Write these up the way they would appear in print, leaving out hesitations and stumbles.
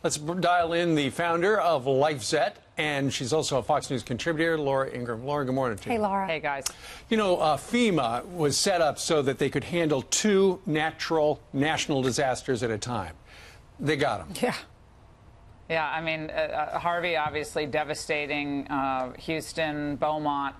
Let's dial in the founder of LifeZet, and she's also a Fox News contributor, Laura Ingraham. Laura, good morning to you. Hey, Laura. Hey, guys. You know, FEMA was set up so that they could handle 2 natural national disasters at a time. They got them. Yeah. Yeah, I mean, Harvey, obviously devastating. Houston, Beaumont,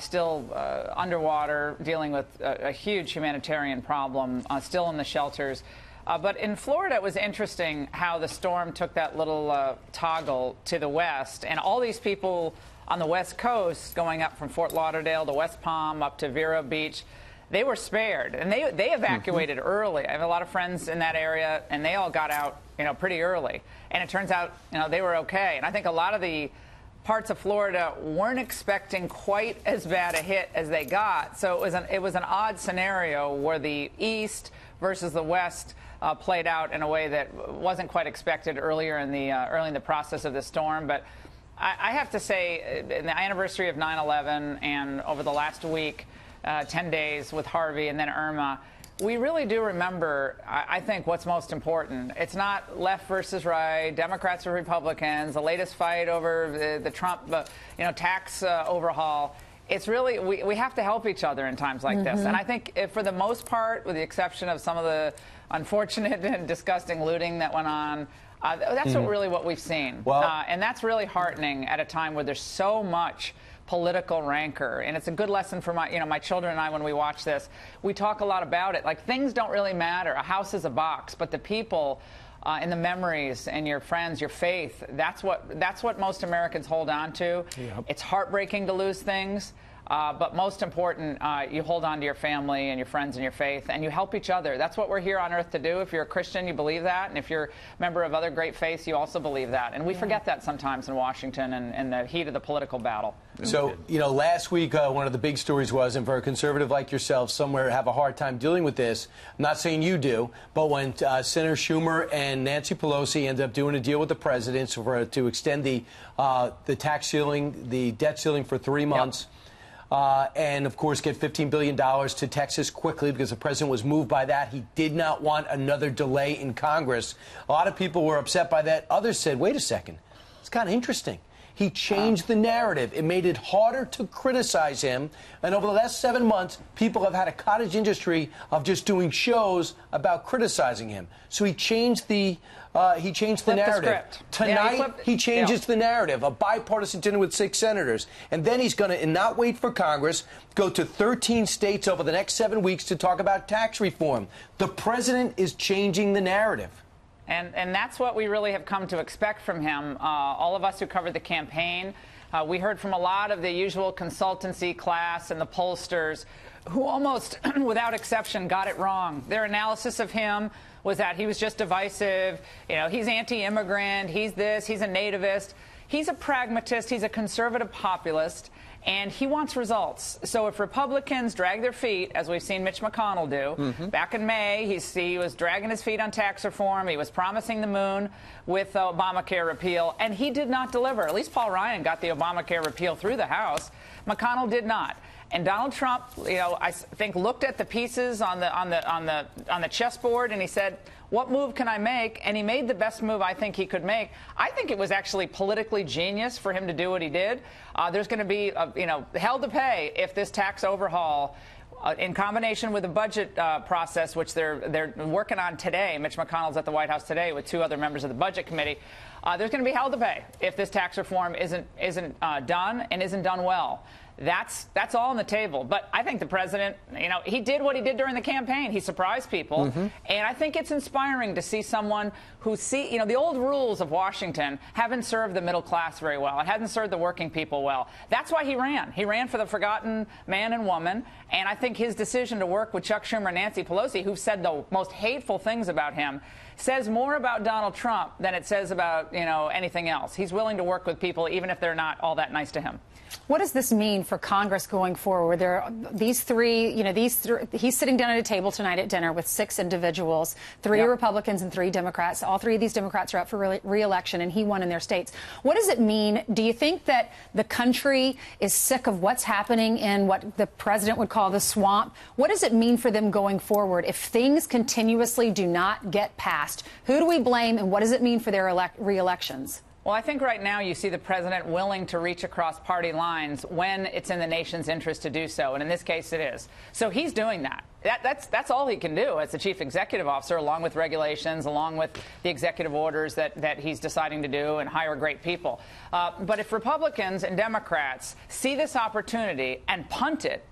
still underwater, dealing with a huge humanitarian problem, still in the shelters. But in Florida, it was interesting how the storm took that little toggle to the west, and all these people on the west coast going up from Fort Lauderdale to West Palm up to Vero Beach, they were spared, and they evacuated early. I have a lot of friends in that area, and they all got out, pretty early. And it turns out, they were okay. And I think a lot of the parts of Florida weren't expecting quite as bad a hit as they got. So it was an odd scenario where the east versus the west played out in a way that wasn't quite expected early in the process of the storm. But I have to say, in the anniversary of 9/11 and over the last week, 10 days with Harvey and then Irma, we really do remember, I think, what's most important. It's not left versus right, Democrats or Republicans, the latest fight over the Trump tax overhaul. It's really, we have to help each other in times like this. And I think for the most part, with the exception of some of the unfortunate and disgusting looting that went on, that's what we've seen. Well, and that's really heartening at a time where there's so much political rancor, and it's a good lesson for my children and I. When we watch this, we talk a lot about it. Like, things don't really matter. A house is a box, but the people and the memories and your friends, your faith, that's what most Americans hold on to. Yep. It's heartbreaking to lose things. But most important, you hold on to your family and your friends and your faith, and you help each other. That's what we're here on earth to do. If you're a Christian, you believe that. And if you're a member of other great faiths, you also believe that. And we forget that sometimes in Washington and the heat of the political battle. So, last week, one of the big stories was, and for a conservative like yourself, somewhere have a hard time dealing with this. I'm not saying you do, but when Senator Schumer and Nancy Pelosi ended up doing a deal with the president to extend the tax ceiling, the debt ceiling for 3 months. Yep. And, of course, get $15 billion to Texas quickly because the president was moved by that. He did not want another delay in Congress. A lot of people were upset by that. Others said, wait a second, it's kind of interesting. He changed the narrative. It made it harder to criticize him. And over the last 7 months, people have had a cottage industry of just doing shows about criticizing him. So he changed the narrative. Tonight, he changes the narrative. A bipartisan dinner with 6 senators. And then he's going to not wait for Congress, go to 13 states over the next 7 weeks to talk about tax reform. The president is changing the narrative. And that's what we really have come to expect from him. All of us who covered the campaign, we heard from a lot of the usual consultancy class and the pollsters who almost, without exception, got it wrong. Their analysis of him was that he was just divisive. He's anti-immigrant. He's this. He's a nativist. He's a pragmatist. He's a conservative populist. And he wants results. So if Republicans drag their feet, as we've seen Mitch McConnell do, back in May, he was dragging his feet on tax reform. He was promising the moon with Obamacare repeal, and he did not deliver. At least Paul Ryan got the Obamacare repeal through the House. McConnell did not. And Donald Trump, I think, looked at the pieces on the chessboard, and he said, what move can I make? And he made the best move I think he could make. I think it was actually politically genius for him to do what he did. There's going to be, hell to pay if this tax overhaul, in combination with the budget process, which they're working on today. Mitch McConnell's at the White House today with 2 other members of the Budget Committee. There's going to be hell to pay if this tax reform isn't done and isn't done well. That's all on the table. But I think the president, he did what he did during the campaign. He surprised people. And I think it's inspiring to see someone who the old rules of Washington haven't served the middle class very well. It hasn't served the working people well. That's why he ran. He ran for the forgotten man and woman. And I think his decision to work with Chuck Schumer and Nancy Pelosi, who've said the most hateful things about him, says more about Donald Trump than it says about, anything else. He's willing to work with people even if they're not all that nice to him. What does this mean for Congress going forward? There are these three, he's sitting down at a table tonight at dinner with 6 individuals, 3 Republicans and 3 Democrats. All 3 of these Democrats are up for re-election, and he won in their states. What does it mean? Do you think that the country is sick of what's happening in what the president would call the swamp? What does it mean for them going forward if things continuously do not get passed? past. Who do we blame, and what does it mean for their re-elections? Well, I think right now you see the president willing to reach across party lines when it's in the nation's interest to do so, and in this case it is. So he's doing that. That's all he can do as the chief executive officer, along with regulations, along with the executive orders that he's deciding to do and hire great people. But if Republicans and Democrats see this opportunity and punt it,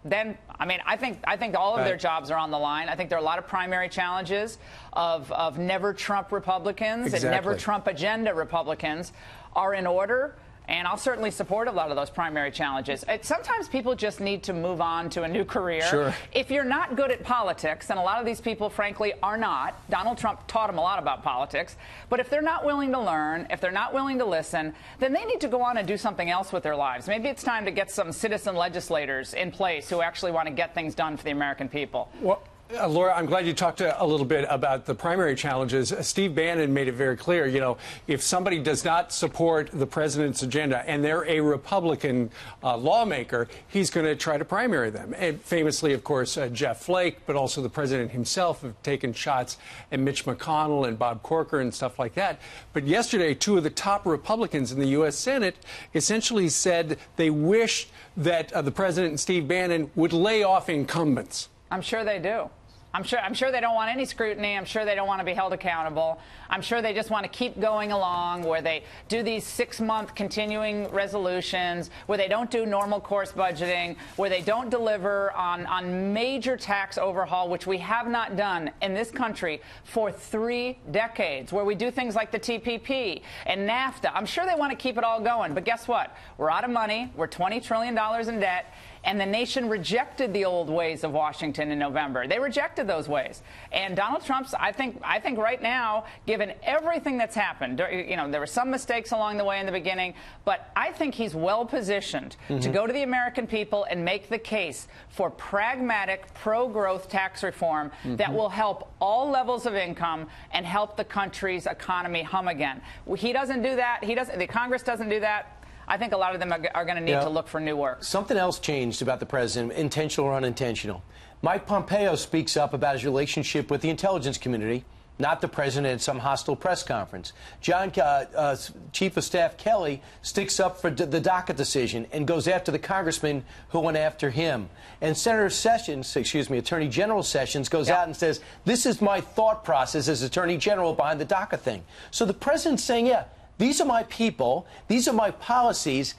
then, I mean, I think all of their jobs are on the line. I think there are a lot of primary challenges of never Trump Republicans and never Trump agenda Republicans are in order. And I'll certainly support a lot of those primary challenges. Sometimes people just need to move on to a new career. Sure. If you're not good at politics, and a lot of these people, frankly, are not. Donald Trump taught them a lot about politics. But if they're not willing to learn, if they're not willing to listen, then they need to go on and do something else with their lives. Maybe it's time to get some citizen legislators in place who actually want to get things done for the American people. Well, Laura, I'm glad you talked a little bit about the primary challenges. Steve Bannon made it very clear, you know, if somebody does not support the president's agenda and they're a Republican lawmaker, he's going to try to primary them. And famously, of course, Jeff Flake, but also the president himself have taken shots at Mitch McConnell and Bob Corker and stuff like that. But yesterday, two of the top Republicans in the U.S. Senate essentially said they wished that the president and Steve Bannon would lay off incumbents. I'm sure they do. I'm sure they don't want any scrutiny. I'm sure they don't want to be held accountable. I'm sure they just want to keep going along where they do these 6-month continuing resolutions, where they don't do normal course budgeting, where they don't deliver on major tax overhaul, which we have not done in this country for 3 decades, where we do things like the TPP and NAFTA. I'm sure they want to keep it all going. But guess what? We're out of money. We're $20 trillion in debt. And the nation rejected the old ways of Washington in November. They rejected those ways. And Donald Trump's, I think right now, given everything that's happened, you know, there were some mistakes along the way in the beginning, but I think he's well positioned to go to the American people and make the case for pragmatic, pro-growth tax reform that will help all levels of income and help the country's economy hum again. He doesn't do that. The Congress doesn't do that. I think a lot of them are going to need to look for new work. Something else changed about the president, intentional or unintentional. Mike Pompeo speaks up about his relationship with the intelligence community, not the president at some hostile press conference. Chief of Staff Kelly sticks up for the DACA decision and goes after the congressman who went after him. And Attorney General Sessions goes out and says, this is my thought process as Attorney General behind the DACA thing. So the president's saying, yeah, these are my people. These are my policies.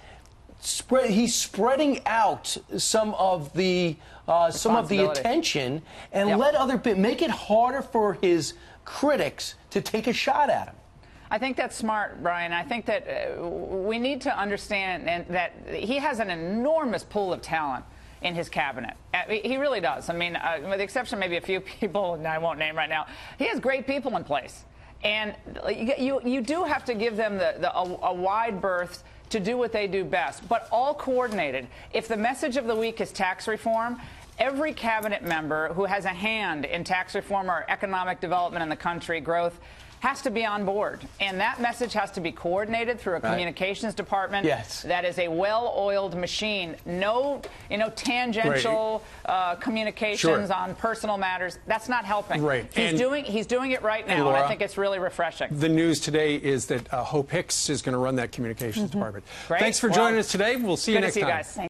He's spreading out some of the attention and let other people make it harder for his critics to take a shot at him. I think that's smart, Brian. I think that we need to understand that he has an enormous pool of talent in his cabinet. He really does. I mean, with the exception of maybe a few people, and I won't name right now, he has great people in place. And you do have to give them a wide berth to do what they do best, but all coordinated. If the message of the week is tax reform, every cabinet member who has a hand in tax reform or economic development in the country, growth, has to be on board. And that message has to be coordinated through a communications department that is a well-oiled machine. No, tangential communications on personal matters. That's not helping. He's doing it right now, and I think it's really refreshing. The news today is that Hope Hicks is going to run that communications department. Thanks for joining us today. We'll see you next time. Good to see you guys.